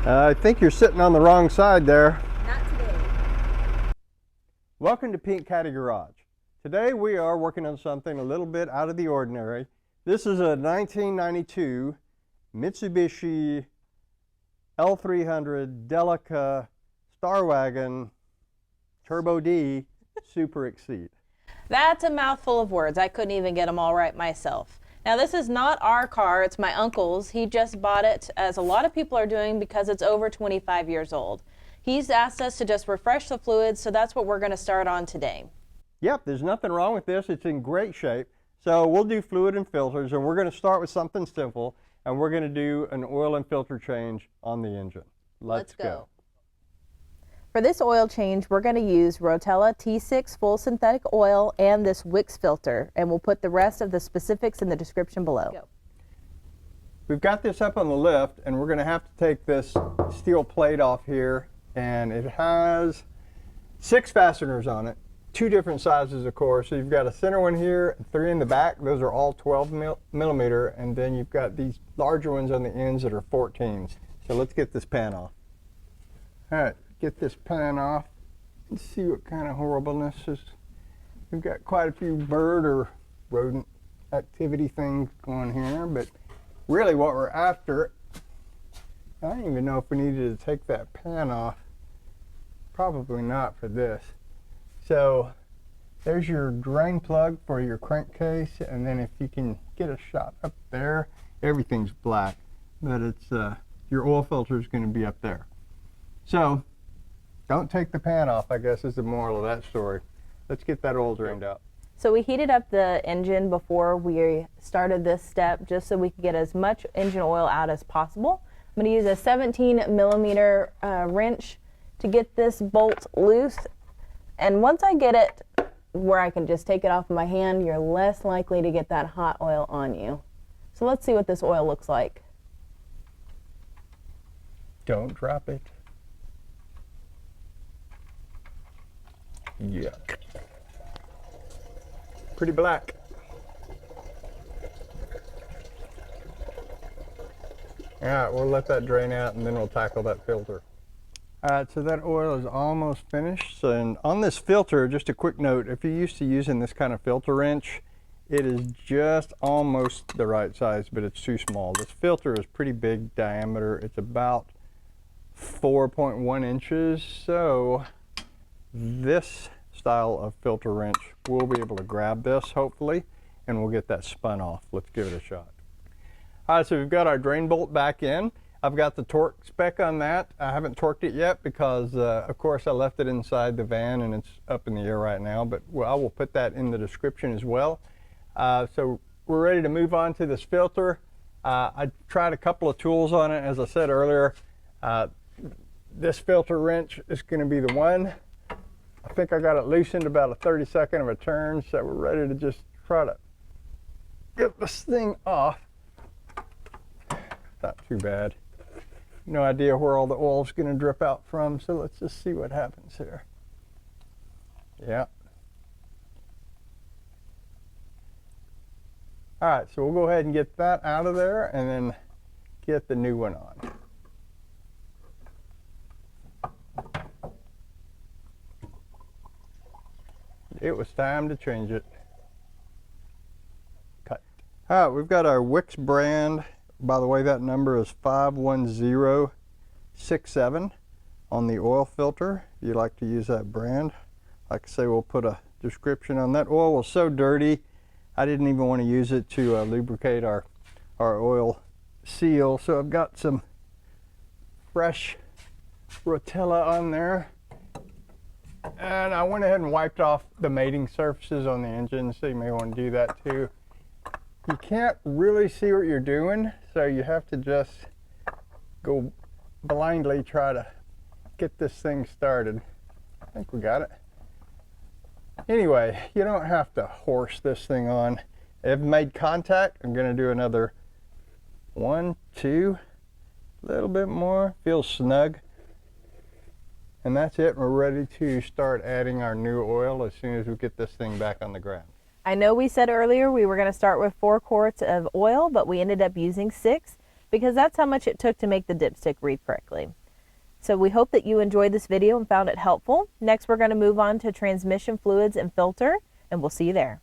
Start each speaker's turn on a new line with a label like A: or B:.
A: I think you're sitting on the wrong side there.
B: Not today.
A: Welcome to Pink Caddy Garage. Today we are working on something a little bit out of the ordinary. This is a 1992 Mitsubishi L300 Delica Wagon Turbo D Super Exceed.
B: That's a mouthful of words. I couldn't even get them all right myself. Now this is not our car, it's my uncle's. He just bought it, as a lot of people are doing, because it's over 25 years old. He's asked us to just refresh the fluids, so that's what we're going to start on today.
A: Yep, there's nothing wrong with this. It's in great shape. So we'll do fluid and filters, and we're going to start with something simple, and we're going to do an oil and filter change on the engine. Let's go.
B: For this oil change, we're going to use Rotella T6 full synthetic oil and this Wix filter, and we'll put the rest of the specifics in the description below. Go.
A: We've got this up on the lift, and we're going to have to take this steel plate off here, and it has 6 fasteners on it, 2 different sizes, of course. So you've got a center one here and 3 in the back. Those are all 12 millimeter, and then you've got these larger ones on the ends that are 14s. So let's get this pan off. All right. Get this pan off and see what kind of horribleness is. We've got quite a few bird or rodent activity things going here, but really what we're after, I don't even know if we needed to take that pan off. Probably not for this. So there's your drain plug for your crankcase, and then if you can get a shot up there, everything's black, but it's your oil filter is going to be up there. So don't take the pan off, I guess, is the moral of that story. Let's get that oil drained out.
B: So we heated up the engine before we started this step, just so we could get as much engine oil out as possible. I'm going to use a 17 millimeter wrench to get this bolt loose. And once I get it where I can just take it off of my hand, you're less likely to get that hot oil on you. So let's see what this oil looks like.
A: Don't drop it. Yeah. Pretty black. All right, we'll let that drain out and then we'll tackle that filter. All right, so that oil is almost finished. And on this filter, just a quick note, if you're used to using this kind of filter wrench, it is just almost the right size, but it's too small. This filter is pretty big diameter. It's about 4.1 inches. So this style of filter wrench will be able to grab this, hopefully, and we'll get that spun off. Let's give it a shot. All right, so we've got our drain bolt back in. I've got the torque spec on that. I haven't torqued it yet because, of course, I left it inside the van and it's up in the air right now, but I will put that in the description as well. So we're ready to move on to this filter. I tried a couple of tools on it. As I said earlier, this filter wrench is going to be the one. I think I got it loosened about a 32nd of a turn, so we're ready to just try to get this thing off. Not too bad. No idea where all the oil's going to drip out from, so let's just see what happens here. Yeah. All right, so we'll go ahead and get that out of there and then get the new one on. It was time to change it. Cut. All right, we've got our Wix brand. By the way, that number is 51067 on the oil filter. If you like to use that brand, like I say, we'll put a description on that. Oil was so dirty, I didn't even want to use it to lubricate our oil seal. So I've got some fresh Rotella on there. And I went ahead and wiped off the mating surfaces on the engine, so you may want to do that too. You can't really see what you're doing, so you have to just go blindly try to get this thing started. I think we got it. Anyway, you don't have to horse this thing on. I've made contact. I'm going to do another 1, 2, a little bit more. Feels snug. And that's it. We're ready to start adding our new oil as soon as we get this thing back on the ground.
B: I know we said earlier we were going to start with 4 quarts of oil, but we ended up using 6. because that's how much it took to make the dipstick read correctly. So we hope that you enjoyed this video and found it helpful. Next, we're going to move on to transmission fluids and filter, and we'll see you there.